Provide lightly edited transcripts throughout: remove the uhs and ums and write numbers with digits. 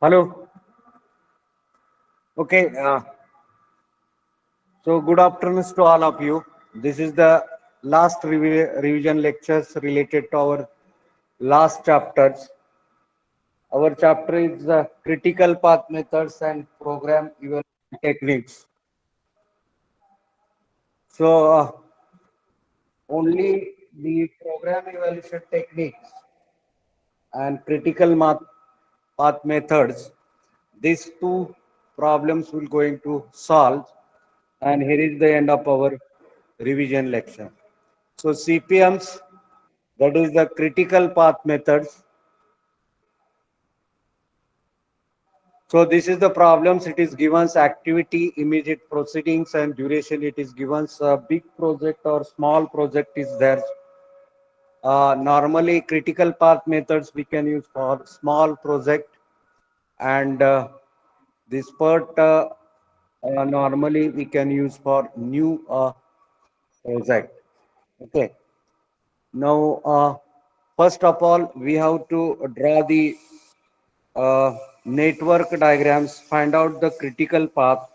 Hello. Okay. So good afternoon to all of you. This is the last revision lectures related to our last chapters. Our chapter is critical path methods and program evaluation techniques. So only the program evaluation techniques and critical path methods. These two problems will going to solve. And here is the end of our revision lecture. So CPMs, that is the critical path methods. So this is the problems. It is given activity, immediate proceedings, and duration. It is given a big project or small project is there. Normally, critical path methods we can use for small project, and this part normally we can use for new project. Okay. Now, first of all, we have to draw the network diagrams, find out the critical path.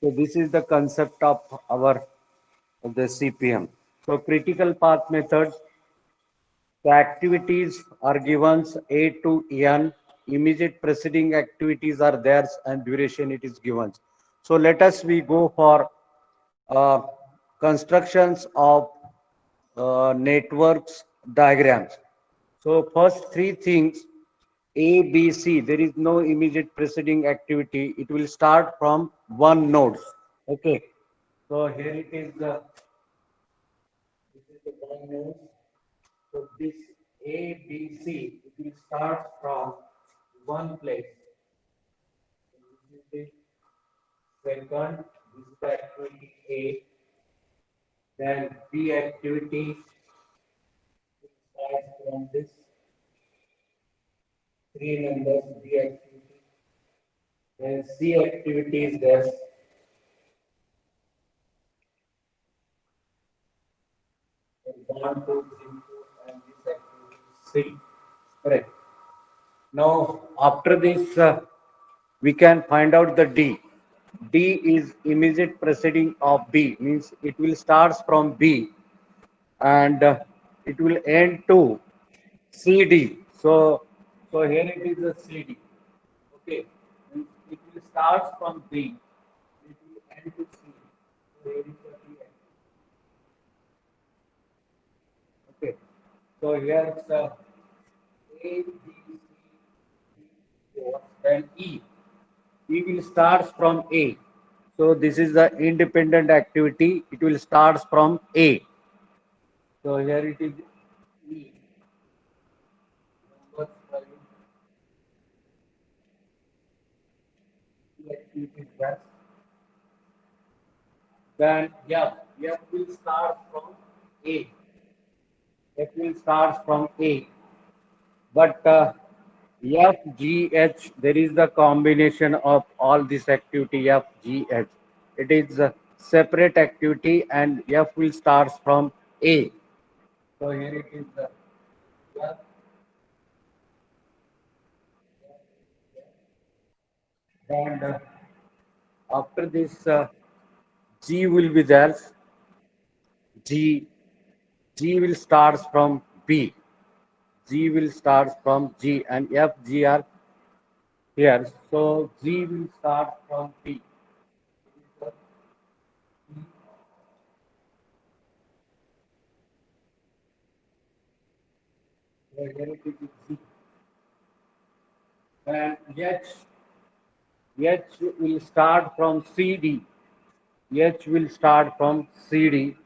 So this is the concept of our of the CPM. So critical path methods, the activities are given A to N, immediate preceding activities are theirs and duration it is given. So let us we go for uh, constructions of networks diagrams. So first three things, A, B, C, there is no immediate preceding activity. It will start from one node. Okay. So here it is the this is the one node. So this A, B, C, it will start from one place. So this is the second, this is the activity A. Then B activity starts from this three numbers B activity. Then C activity is there. And 1, 2, 3, 4, and this activity is 3. Correct. Now, after this, we can find out the D. D is immediate preceding of B, means it will start from B and it will end to CD. So here it is a CD. Okay, it will start from B, it will end to C. So here is the D. Okay, so here it's A, B, C, D, 4, then E. E will start from A. So this is the independent activity. It will start from A. So here it is E. Number 5. E activity is that. Then F. F will start from A. F will start from A. But F, G, H, there is the combination of all this activity F, G, H. It is a separate activity and F will start from A. So here it is the F. And after this, G will be there. G, G will start from B. G will start from G and F, G are here. So G will start from B. So here it is G. And H will start from CD. H will start from CD.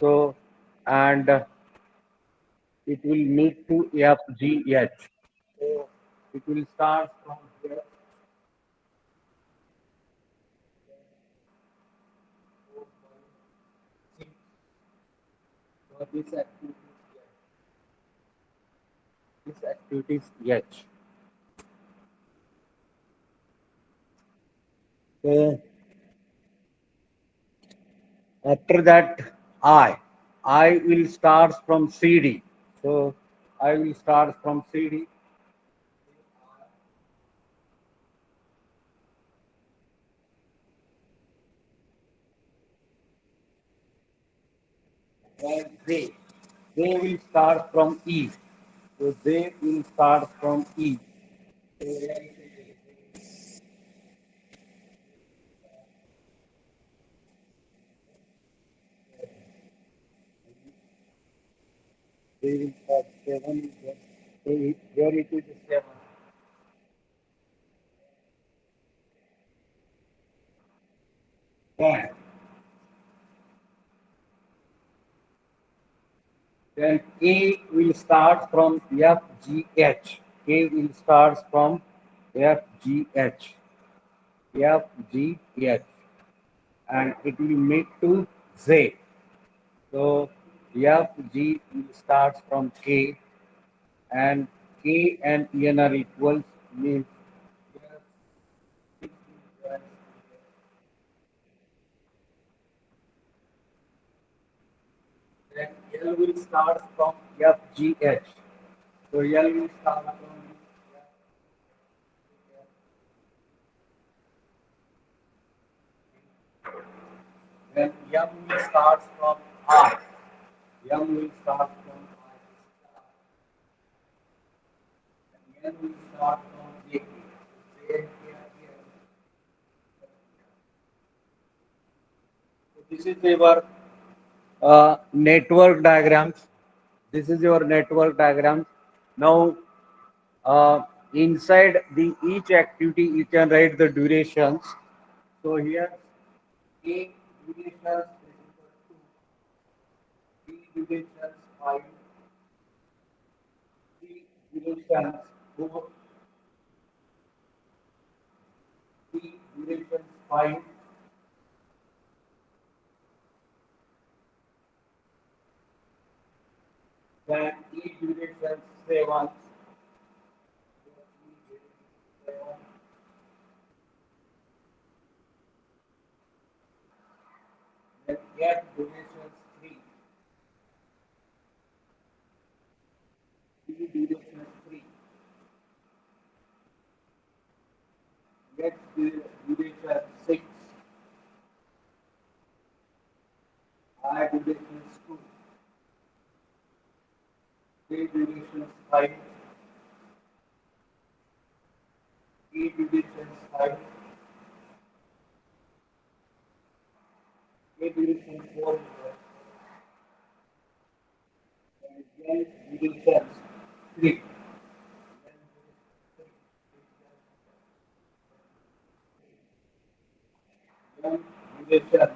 So, and it will meet to FGH. So, it will start from here. So, this activity is H. So, after that, I will start from CD. So, I will start from CD. and they will start from E. So they will start from E. They will start 7. Here it is 7. Then, then A will start from FGH. A will start from FGH. FGH. And it will meet to Z. So FG will start from K, and K and N are equals, means then L will start from FGH. So L will start from then M will start from R. M will start from R. And N will start from J. J, K, K. So this is your network diagrams. This is your network diagram. Now, inside the each activity, you can write the durations. So here, A durations is equal to B durations 5, C durations 4, D durations 5, then E durations 7, then F durations 3, D durations 3, X duration 6, I durations 2, J durations 5, E durations 5, A durations 4, and L durations 3. L durations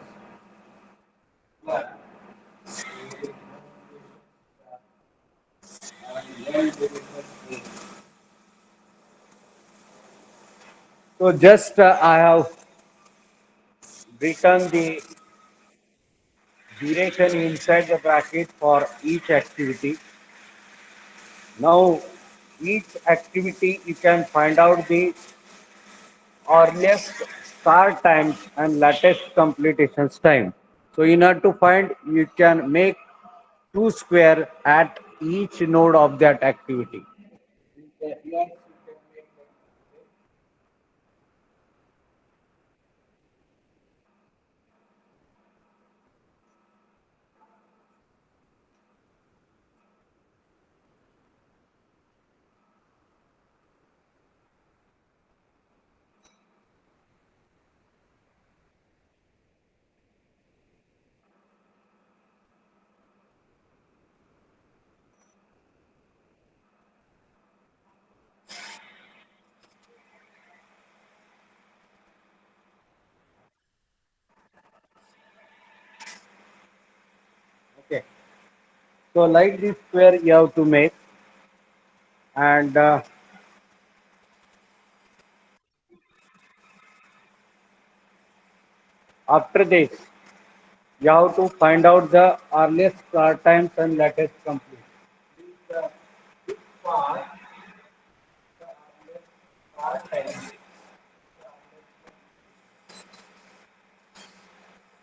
1, and L durations 8. So just I have written the duration inside the bracket for each activity. Now, each activity you can find out the earliest start time and latest completion time. So, in order to find, you can make two square at each node of that activity. Okay. So, like this square you have to make, and after this, you have to find out the earliest start times and latest complete. This part, the earliest start time.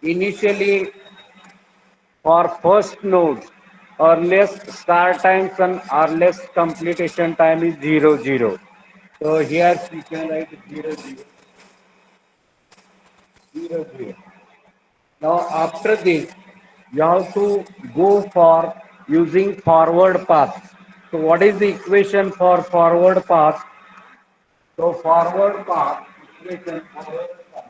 Initially, for first node, earliest start times and earliest completion time is 0, 0. So here we can write 0, 0, 0, 0. Now after this, You have to go for using forward path. So what is the equation for forward path? So forward path equation forward path.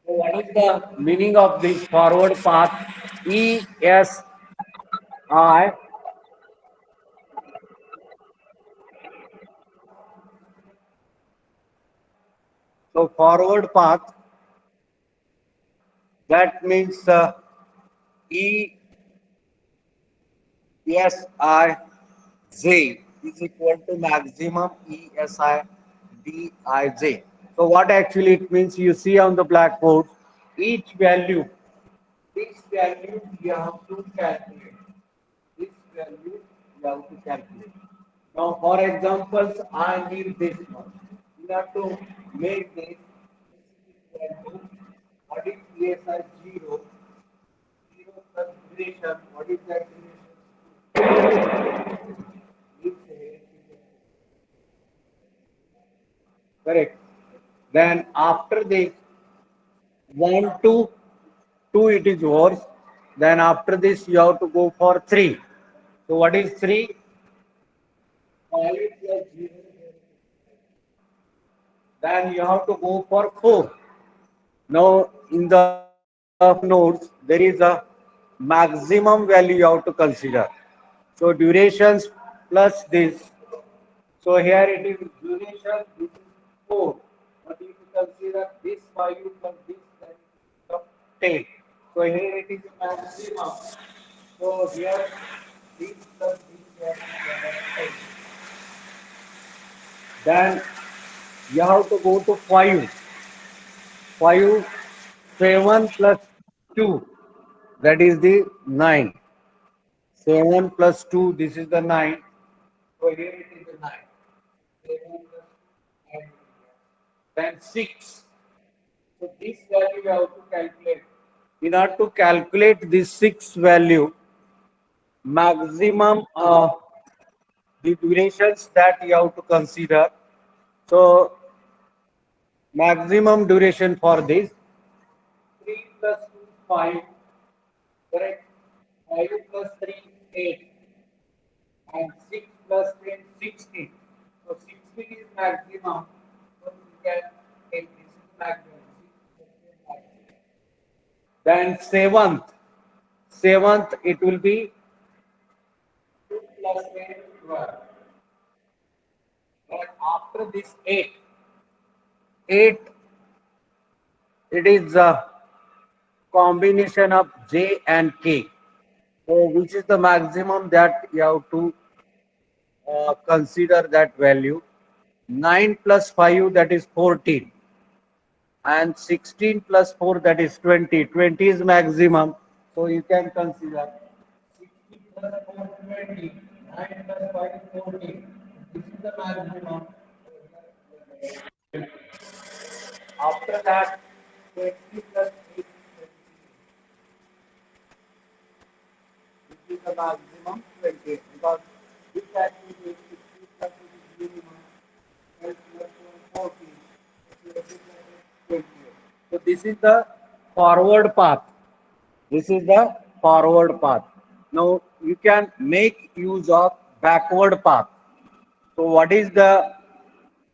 So what is the meaning of this forward path? ESI. So forward path, that means ESI J is equal to maximum ESI Dij. So what actually it means, you see on the blackboard, each value, this value you have to calculate. This value you have to calculate. Now for examples, I need this one. You have to make this value. What is ESI 0? 0 plus duration. What is that duration? Correct. Then after this, 1, 2, 2 it is worse. Then after this, you have to go for 3. So what is 3? 5 plus 0. Then you have to go for 4. Now in the nodes, there is a maximum value you have to consider. So durations plus this. So here it is duration, this is 4. But if you consider this value plus this, then it becomes 10. So here it is maximum. So here this plus this value is 10. Then you have to go to 5. 5, 7 plus 2. That is the 9. 7 plus 2, this is the 9. So here it is the 9. 7 plus 2, 9. Then 6. So this value you have to calculate. In order to calculate this 6 value, maximum the durations that you have to consider. So maximum duration for this, 3 plus 2, 5, correct? 5 plus 3, 8, and 6 plus 10, 16. So 16 is maximum. So you can take this is maximum. Then seventh it will be 2 plus 10, 12. And after this 8 it is a combination of J and K. So which is the maximum that you have to consider that value. 9 plus 5 that is 14 and 16 plus 4 that is 20. 20 is maximum. So you can consider 16 plus 4 20, 9 plus 5 14. This is the maximum. After that 20 plus 8, which is the maximum 20 because this activity is 60 plus it is minimum 12 plus 14. So this is the forward path. This is the forward path. Now you can make use of backward path. So what is the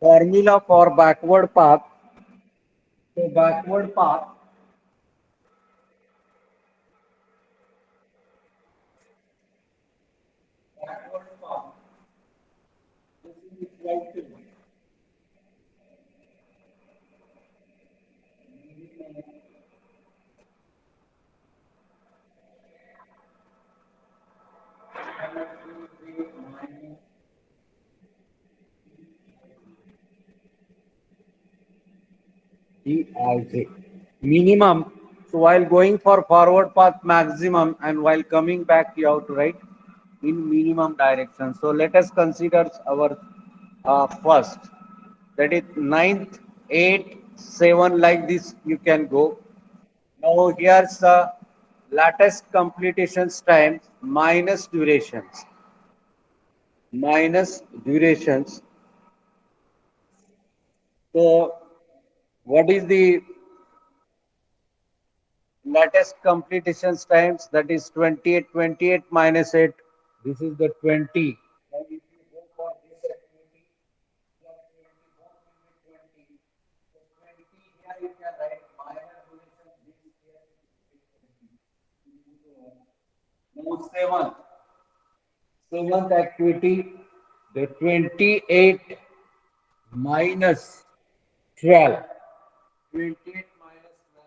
formula for backward path? So backward path, this is equal to Dij. Minimum. So while going for forward path maximum and while coming back, you have to write in minimum direction. So let us consider our first. That is ninth, 8, 7 like this you can go. Now here's the latest completions time minus durations. So what is the latest completions times? That is 28. 28 minus 8. This is the 20. Now if you go for this activity, plus 20 both will be 20. So 20 here you can write minor duration this here is 20. Now 7th activity, the 28 minus 12. 28 minus 12.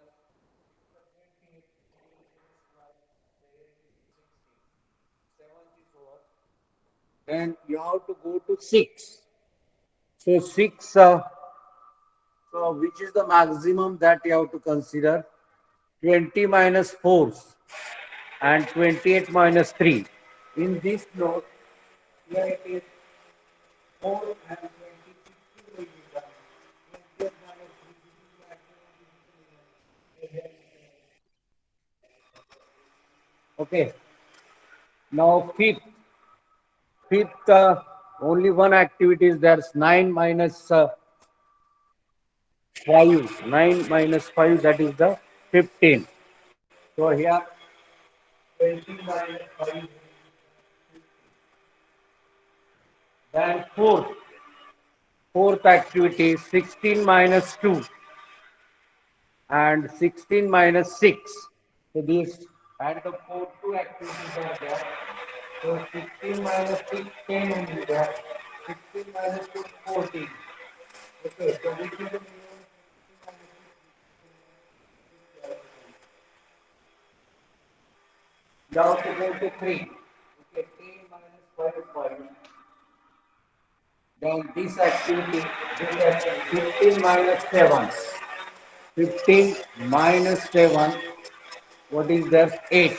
Seventh is over. Then you have to go to 6. So 6, so which is the maximum that you have to consider? 20 minus 4 and 28 minus 3. In this note, here it is 4 and 26 will be done. 28 minus 3 Okay. Now fifth only one activity is there's 9 minus 5. 9 minus 5 that is the 15. So here 20 minus 5. Then fourth activity 16 minus 2 and 16 minus 6. So these and the four two activities are there. So 16 minus 6 10 only there. 16 minus 2 14. Okay, so which is the minimum? You have to go to 3. Okay, 3 minus 5 is 5. Then this activity 15 minus 7. 15 minus 7, what is that? 8.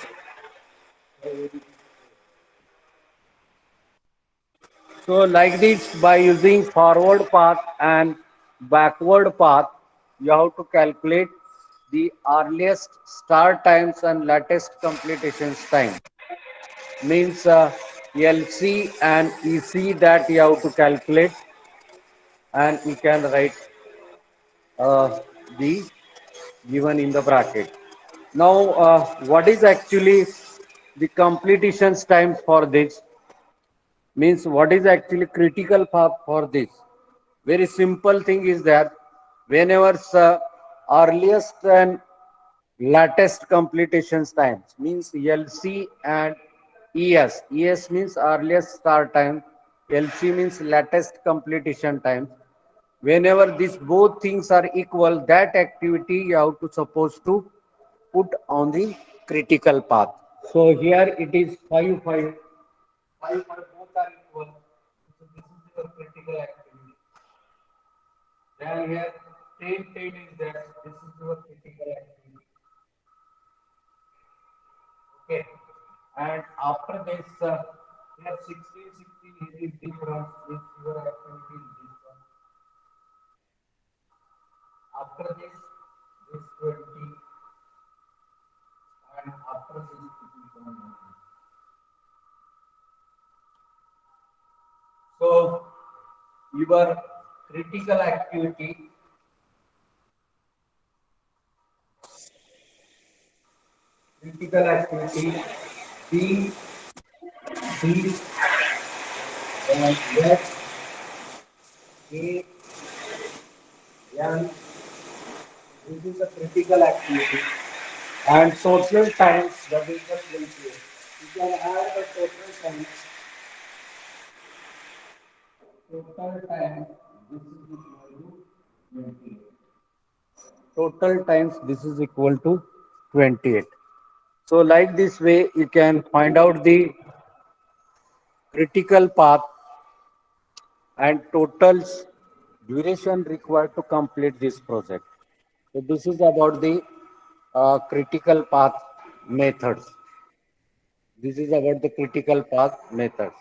So like this, by using forward path and backward path, you have to calculate the earliest start times and latest completions time. Means LC and EC that you have to calculate, and you can write the given in the bracket. Now, what is actually the completions time for this? Means what is actually critical path for this? Very simple thing is that whenever earliest and latest completions times means LC and ES. ES means earliest start time. LC means latest completion time. Whenever these both things are equal, that activity you have to supposed to put on the critical path. So here it is 5 5. 5 both are equal. So this is your critical activity. Then here 10 is there. This is your critical activity. Okay. And after this, here 16 is different. This your activity is this one. After this 20, and after this it is 1. So your critical activity B, C, and F, A, N. This is a critical activity. And total times that is the 20. You can add the total times. Total time this is equal to 28. Total times this is equal to 28. So like this way you can find out the critical path and total duration required to complete this project. So this is about the critical path methods. This is about the critical path methods.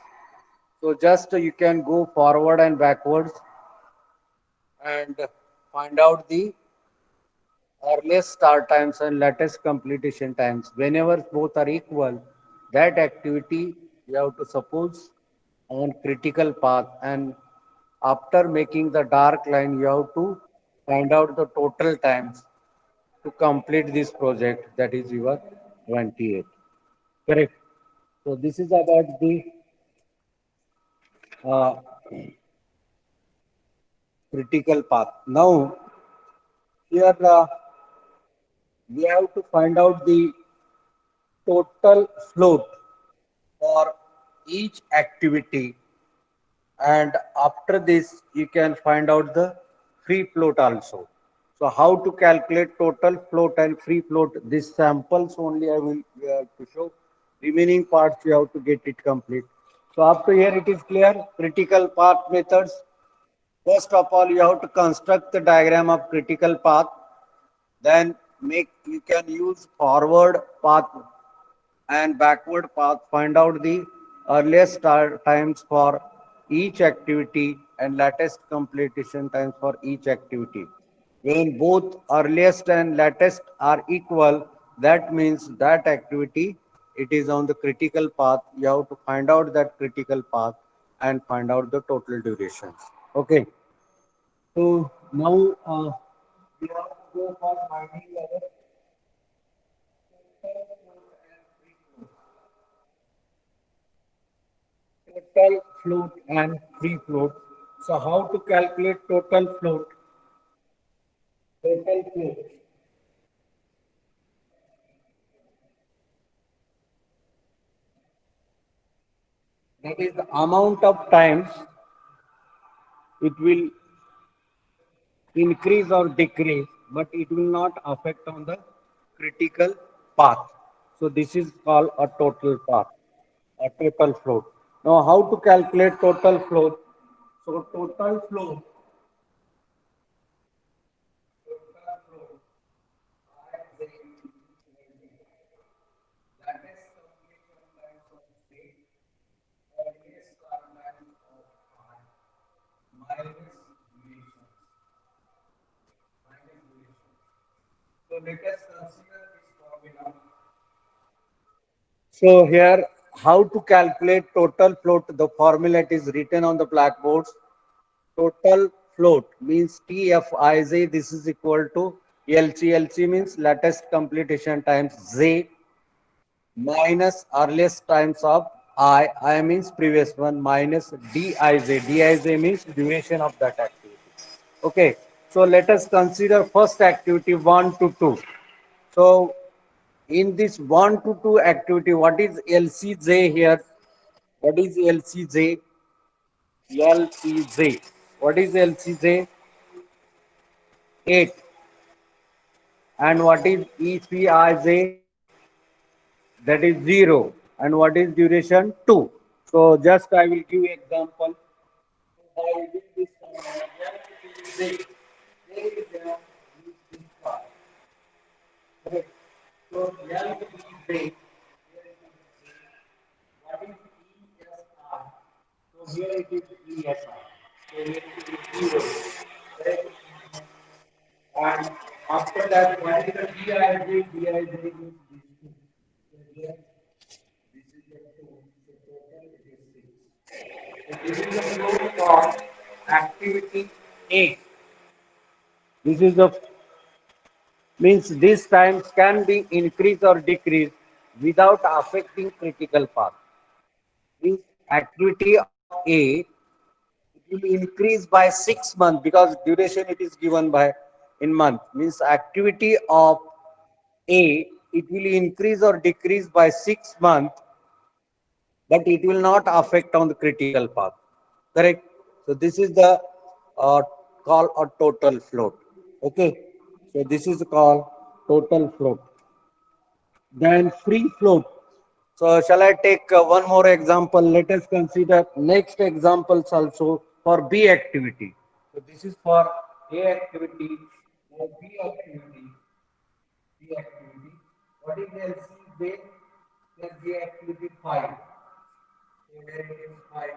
So just you can go forward and backwards and find out the earliest start times and latest completion times. Whenever both are equal, that activity you have to suppose on critical path, and after making the dark line, you have to find out the total times to complete this project, that is your 28. Correct. So this is about the uh, critical path. Now here we have to find out the total float for each activity, and after this you can find out the free float also. So how to calculate total float and free float? These samples only I will to show. Remaining parts you have to get it complete. So up to here it is clear. Critical path methods. First of all, you have to construct the diagram of critical path. Then make you can use forward path and backward path. Find out the earliest start times for each activity and latest completion times for each activity. When both earliest and latest are equal, that means that activity it is on the critical path. You have to find out that critical path and find out the total durations. Okay. So now we have to go for finding our total float and free float. So how to calculate total float? Total float. That is the amount of times it will increase or decrease, but it will not affect on the critical path. So this is called a total path, a total float. Now how to calculate total float? So total float so let us consider this formula. So here, how to calculate total float? The formula is written on the blackboards. Total float means TFIZ. This is equal to LC. LC means latest completion times Z minus earliest times of I. I means previous one minus DIZ. DIZ means duration of that activity. Okay. So let us consider first activity 1 to 2. So in this 1 to 2 activity, what is LCJ here? What is LCJ? LCJ. What is LCJ? 8. And what is EPIJ? That is 0. And what is duration? 2. So just I will give example. By using this formula, LCJ, is this part. Okay. So LCJ, what is ESR? So here it is ESR. So here it is 0. Correct? And after that, what is the DIJ? DIJ means this two. So here, this is the two. So total it is 6. So this is the flow for activity A. This is the means these times can be increased or decreased without affecting critical path. Means activity of A it will increase by 6 months because duration it is given by in month. Means activity of A, it will increase or decrease by 6 months, but it will not affect on the critical path. Correct? So this is the uh, call a total float. Okay. So this is called total float. Then free float. So shall I take one more example? Let us consider next examples also for B activity. So this is for A activity, for B activity. The activity. What is LC base plus the activity 5? So there it is 5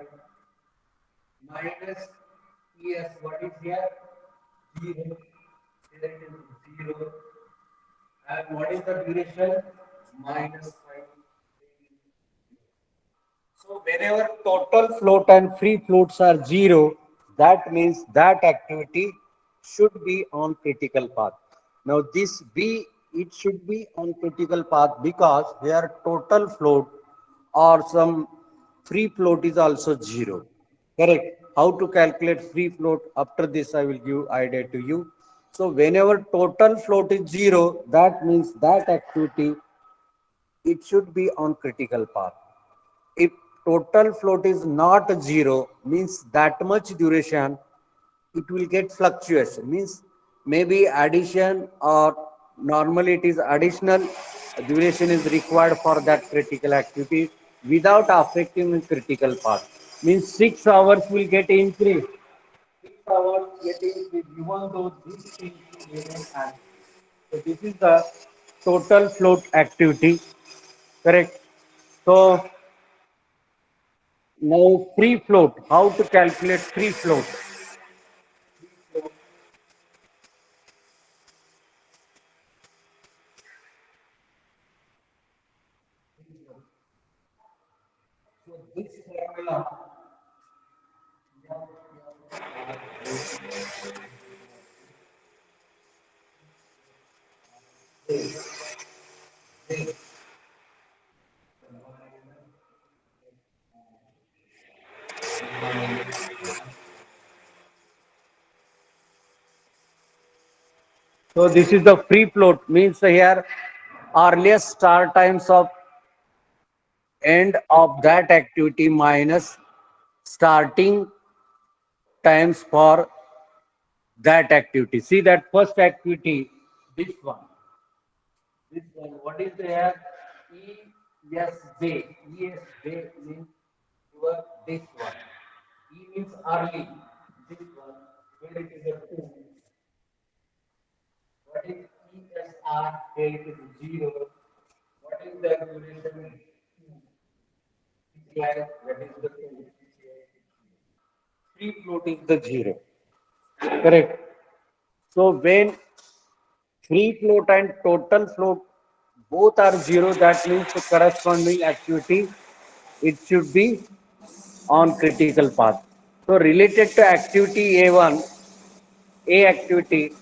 minus ES. What is here? 0. There it is 0. And what is the duration? -5. So whenever total float and free floats are zero, that means that activity should be on critical path. Now this B, it should be on critical path because here total float or some free float is also zero. Correct. How to calculate free float? After this, I will give idea to you. So whenever total float is zero, that means that activity, it should be on critical path. If total float is not zero, means that much duration, it will get fluctuation. Means maybe addition or normally it is additional duration is required for that critical activity without affecting the critical path. Means 6 hours will get increased. 6 hours get increased even though this thing will remain as. So this is the total float activity. Correct. So now free float. How to calculate free float? So this formula. So this is the free float. Means here earliest start times of end of that activity minus starting times for that activity. See that first activity, this one. This one, what is there? ESJ. ESJ means your this one. E means early. This one, where it is a 2. What is ESR? Here it is 0. What is the duration? Like, what is the 2? Free float is the 0. Correct. So when free float and total float both are 0, that means the corresponding activity, it should be on critical path. So related to activity A1, A activity,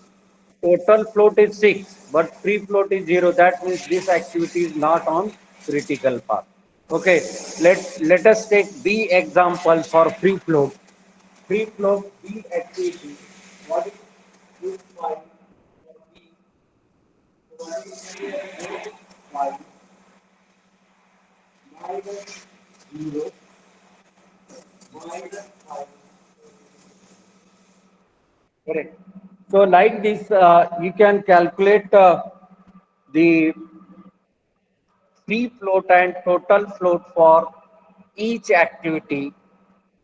total float is 6, but free float is 0. That means this activity is not on critical path. Okay, let us take B example for free float. Free float B activity. What is this five? What is 5 minus 0 minus 5. Correct. So like this, you can calculate the free float and total float for each activity.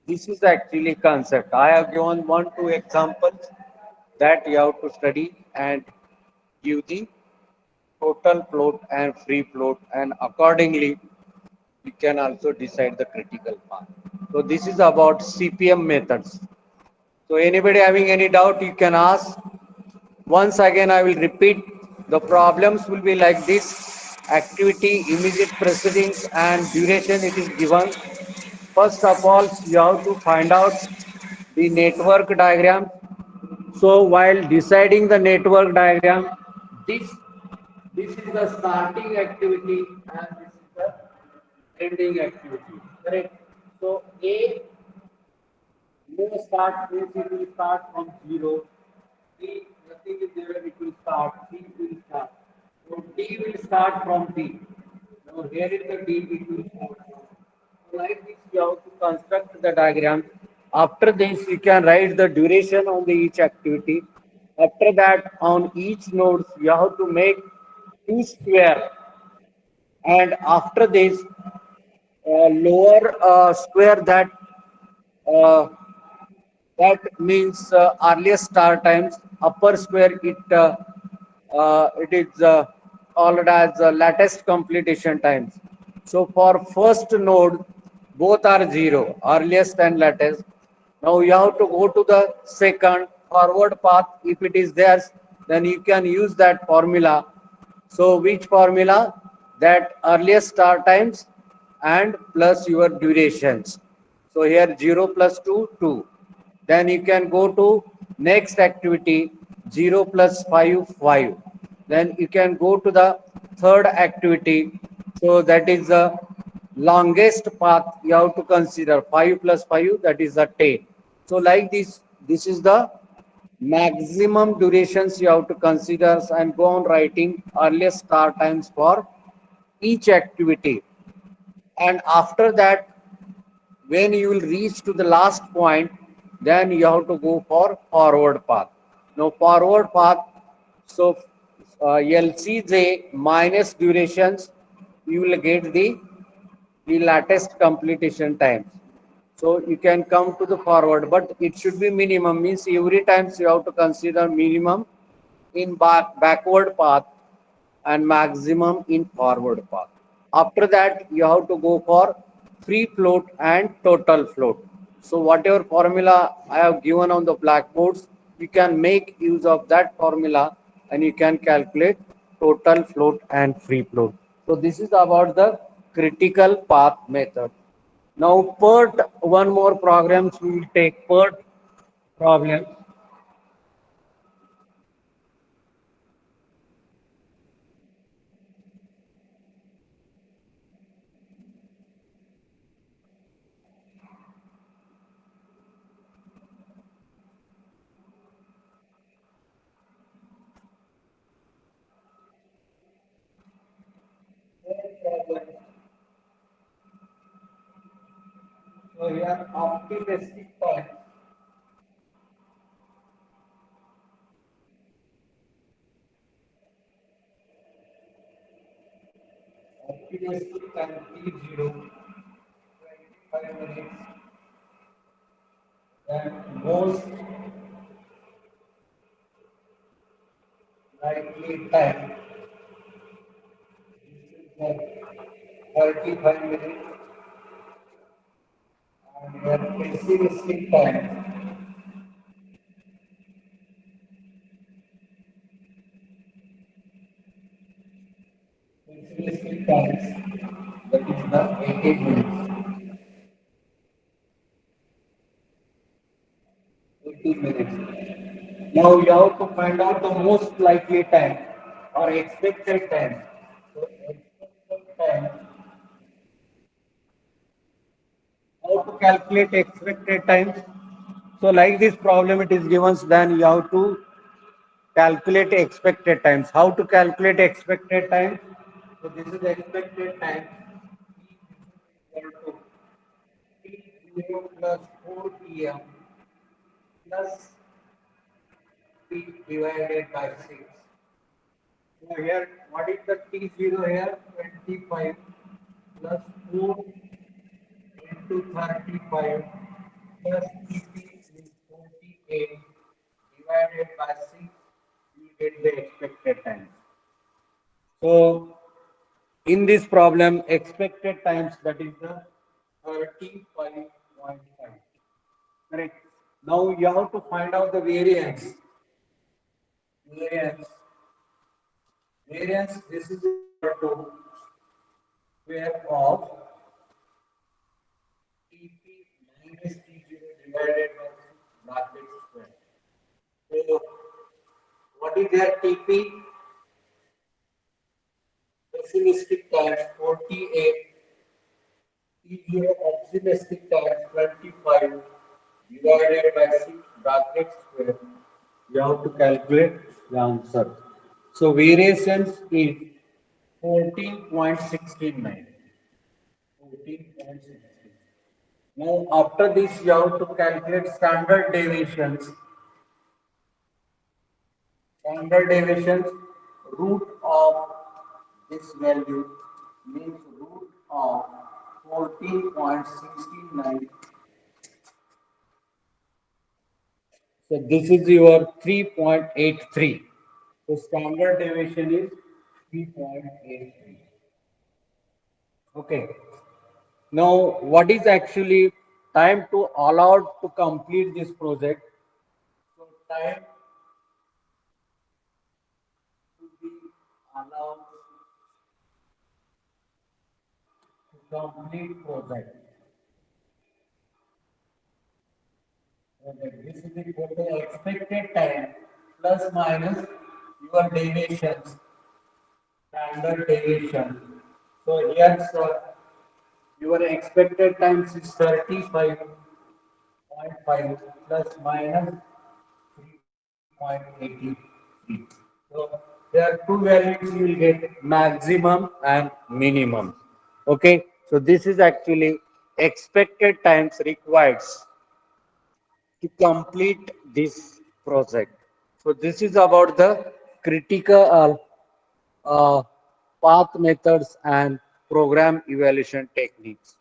This is actually concept. I have given 1, 2 examples that you have to study and give the total float and free float, and accordingly you can also decide the critical path. So this is about CPM methods. So anybody having any doubt, you can ask. Once again, I will repeat, the problems will be like this: activity, immediate precedence and duration it is given. First of all, you have to find out the network diagram. So while deciding the network diagram, this, this is the starting activity and this is the ending activity. Correct? So A no start means it will start from 0. B, nothing is there, it will start. C will start. So D will start from D. Now here is the D, it will start from. So like this, you have to construct the diagram. After this, you can write the duration on the each activity. After that, on each node, you have to make two square. And after this, lower square uh, that means earliest start times. Upper square it is called as latest completion times. So for first node, both are 0, earliest and latest. Now you have to go to the second forward path. If it is there, then you can use that formula. So which formula? That earliest start times and plus your durations. So here 0 plus 2, 2. Then you can go to next activity 0 plus 5, 5. Then you can go to the third activity. So that is the longest path you have to consider 5 plus 5, that is the 10. So like this is the maximum durations you have to consider and go on writing earliest start times for each activity. And after that, when you will reach to the last point, then you have to go for forward path. Now forward path, so LCJ minus durations, you will get the latest completion times. So you can come to the forward, but it should be minimum, means every times you have to consider minimum in backward path and maximum in forward path. After that, you have to go for free float and total float. So whatever formula I have given on the blackboards, you can make use of that formula and you can calculate total float and free float. So this is about the critical path method. Now PERT, one more programs we will take PERT problem. So here optimistic time. Optimistic time T0, 25 minutes, and most likely time is like 35 minutes, and your pessimistic time, pessimistic times, that is the 18 minutes. 18 minutes. Now you have to find out the most likely time or expected time. So expected time, how to calculate expected time? So like this problem it is given, then you have to calculate expected times. How to calculate expected time? So this is expected time equal to T0 plus 4 PM plus T divided by 6. So here, what is the T0 here? 25 plus 4 into 35 plus TP is 48 divided by 6. You get the expected time. So in this problem, expected times, that is the 35.5. Correct. Now you have to find out the variance. Variance. Variance. This is equal to square of TP minus T0 divided by bracket square. So what is their TP? Pessimistic times 48. T0 optimistic times 25 divided by 6 bracket square. You have to calculate the answer. So variations is 14.69. 14.16. Now after this you have to calculate standard deviations. Standard deviations, root of this value means root of 14.69. So this is your 3.83. So standard deviation is 3.83. Okay. Now, what is actually time to allowed to complete this project? So time to be allowed complete project. Okay, this is equal to expected time plus minus your deviations, standard deviation. So here, sir, your expected time is 35.5 plus minus 3.83. So there are two values you will get, maximum and minimum. Okay, so this is actually expected times required to complete this project. So this is about the critical path methods and program evaluation techniques.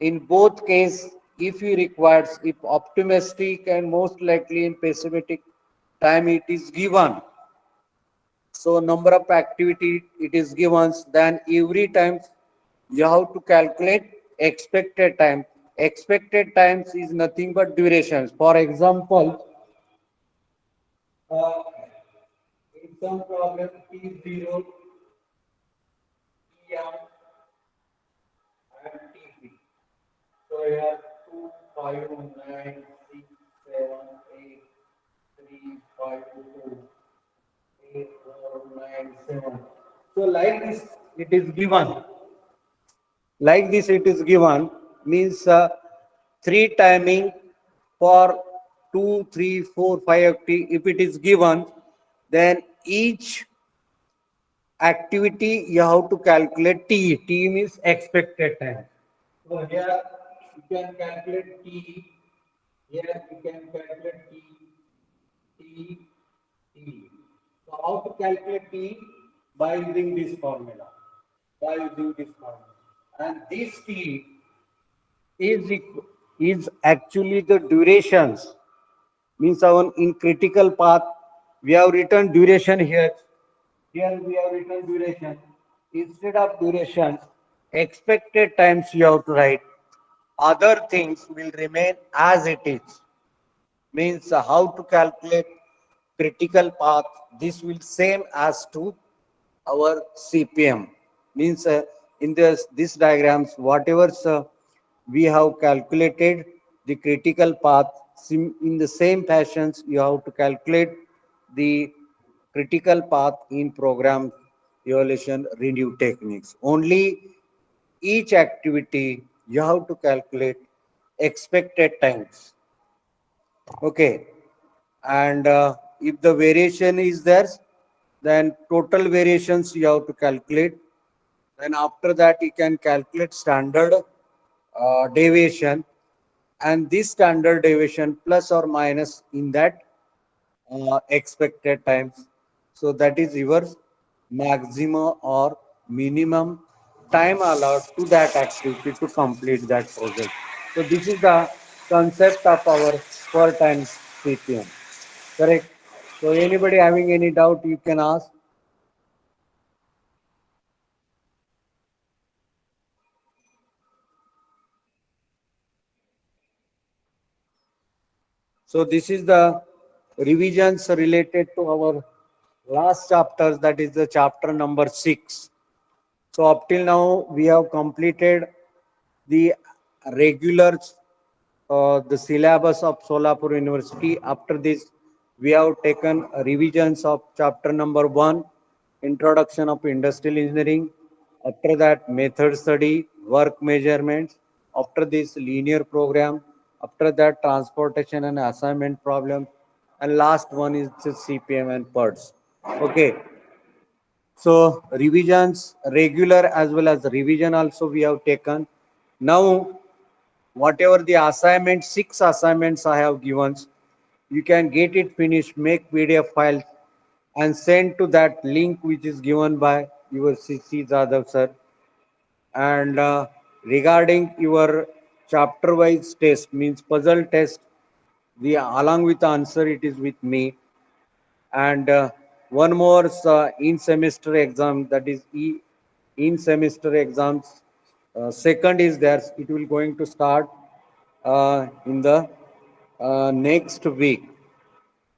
In both cases, if you requires, if optimistic and most likely in pessimistic time it is given. So number of activity it is given, then every time you have to calculate expected time. Expected times is nothing but durations. For example, uh, in some problem T0, TM and TP. So here 2, 5, 9, 6, 7, 8, 3, 5, 2, 8, 4, 9, 7. So like this it is given. Like this it is given means three timing for 2, 3, 4, 5 activity. If it is given, then each activity you have to calculate T. T means expected time. So here you can calculate T. Here you can calculate T. T. T. So how to calculate T? By using this formula. By using this formula. And this T is actually the durations. Means our in critical path we have written duration here. Here we have written duration. Instead of duration, expected times you have to write. Other things will remain as it is. Means how to calculate critical path. This will same as to our CPM. Means in this diagrams, whatever we have calculated the critical path, in the same fashions you have to calculate the critical path in program evaluation review techniques. Only each activity you have to calculate expected times. Okay, and if the variation is there, then total variations you have to calculate. Then after that you can calculate standard deviation, and this standard deviation plus or minus in that expected times. So that is your maximum or minimum time allowed to that activity to complete that project. So this is the concept of our per time CPM. Correct. So anybody having any doubt, you can ask. So this is the revisions related to our last chapters, that is the chapter number 6. So up till now we have completed the regular the syllabus of Solapur University. After this we have taken revisions of chapter number 1, introduction of industrial engineering. After that method study, work measurements. After this linear program. After that transportation and assignment problem, and last one is the CPM and PERDS. Okay, so revisions regular as well as revision also we have taken. Now whatever the assignment, 6 assignments I have given, you can get it finished, make PDF files and send to that link which is given by your CC Jadhav sir. And regarding your chapter wise test, means puzzle test, the along with the answer it is with me. And one more in semester exam, that is in semester exams. Second is there, it will going to start in the next week.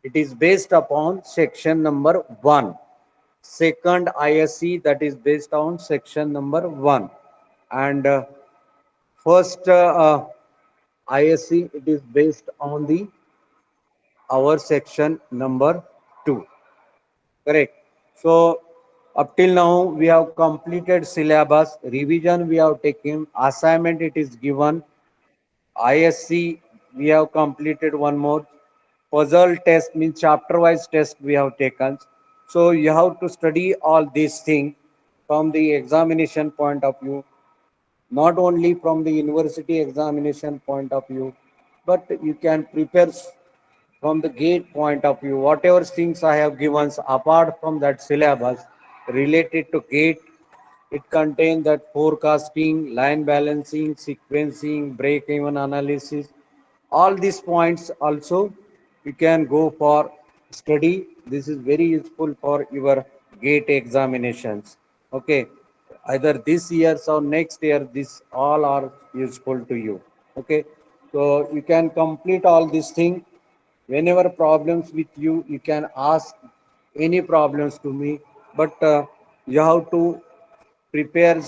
It is based upon section number 1. Second ISC, that is based on section number 1. And first ISC, it is based on the our section number 2. Correct. So up till now we have completed syllabus, revision we have taken, assignment it is given, ISC we have completed one more, puzzle test means chapter wise test we have taken. So you have to study all these things from the examination point of view, not only from the university examination point of view, but you can prepare from the gate point of view. Whatever things I have given apart from that syllabus related to gate, it contains that forecasting, line balancing, sequencing, break-even analysis. All these points also you can go for study. This is very useful for your gate examinations. Okay, either this year or next year, this all are useful to you. Okay, so you can complete all these things. Whenever problems with you, you can ask any problems to me, but you have to prepare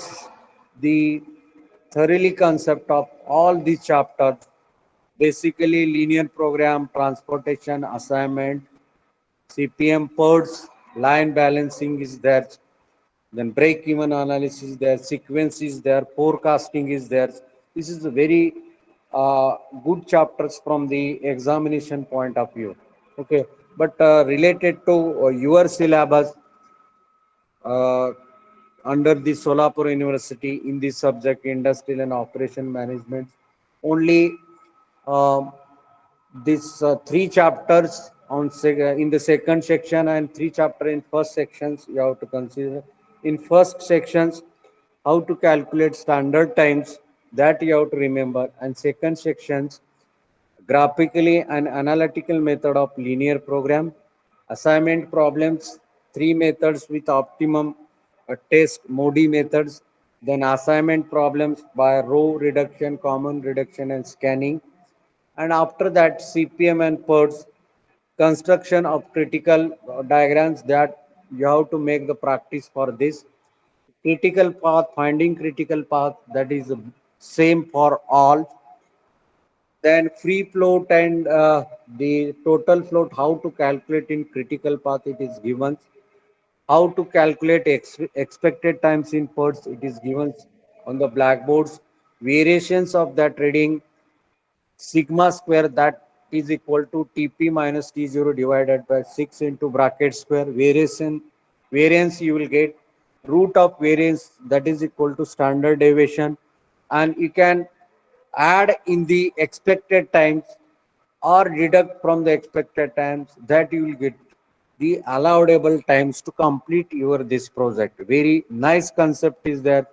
the thoroughly concept of all these chapters, basically linear program, transportation, assignment, CPM, PERDS, line balancing is there, then break-even analysis is there, sequence is there, forecasting is there. This is a very good chapters from the examination point of view. Okay, but related to your syllabus, uh, under the Solapur University in this subject, industrial and operation management, only um, these three chapters in the second section and three chapter in first sections you have to consider. In first sections, how to calculate standard times, that you have to remember, and second sections, graphically and analytical method of linear program, assignment problems, three methods with optimum test MODI methods, then assignment problems by row reduction, common reduction, and scanning. And after that, CPM and PERDS, construction of critical diagrams, that you have to make the practice for this. Critical path, finding critical path, that is same for all. Then free float and the total float, how to calculate in critical path, it is given. How to calculate expected times in PERDS, it is given on the blackboards. Variations of that reading, sigma square, that is equal to TP minus T0 divided by 6 into bracket square. Variance you will get. Root of variance, that is equal to standard deviation. And you can add in the expected times or deduct from the expected times, that you will get the allowable times to complete your this project. Very nice concept is that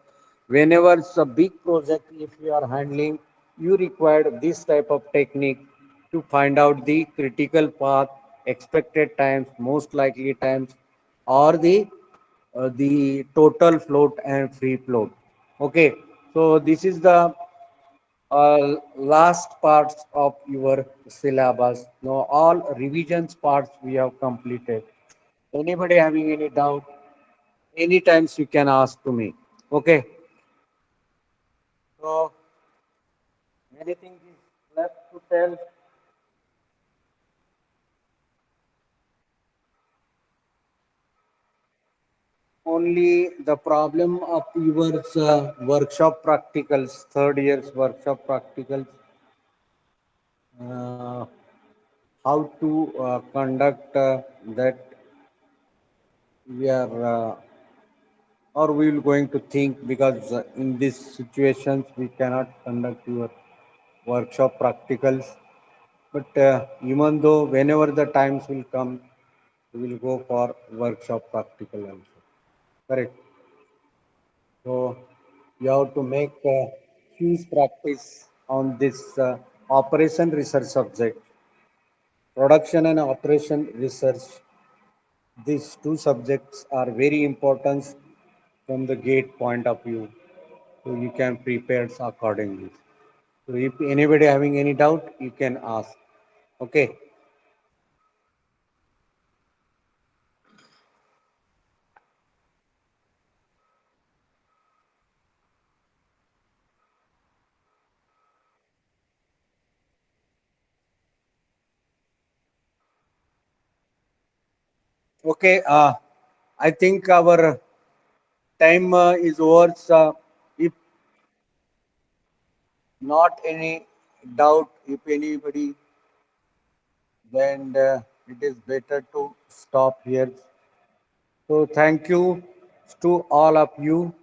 whenever it's a big project, if you are handling, you require this type of technique to find out the critical path, expected times, most likely times, or the total float and free float. Okay, so this is the last parts of your syllabus. Now all revisions parts we have completed. Anybody having any doubt? Anytimes you can ask to me. Okay. So anything is left to tell? Only the problem of your workshop practicals, third year's workshop practicals, uh, how to conduct that we are or we will going to think, because in these situations we cannot conduct your workshop practicals, but even though whenever the times will come, we will go for workshop practical also. Correct. So you have to make huge practice on this operation research subject, production and operation research. These two subjects are very important from the gate point of view, so you can prepare accordingly. So if anybody having any doubt, you can ask. Okay. Okay, I think our time is over. So if not any doubt, if anybody, then it is better to stop here. So thank you to all of you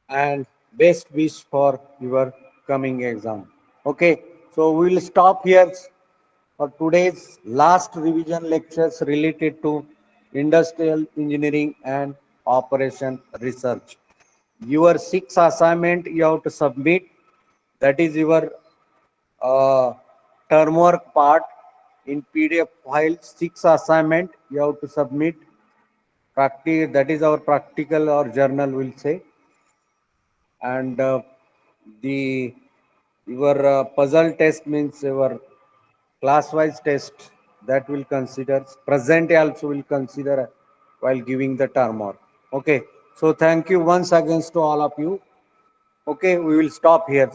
and best wish for your coming exam. Okay, so we will stop here for today's last revision lectures related to industrial engineering and operation research. Your sixth assignment you have to submit, that is your uh, term work part in PDF file. Six assignment you have to submit. That is our practical or journal will say, and the your puzzle test means your class wise test, that will consider. Present also will consider while giving the term work. Okay, so thank you once again to all of you. Okay, we will stop here.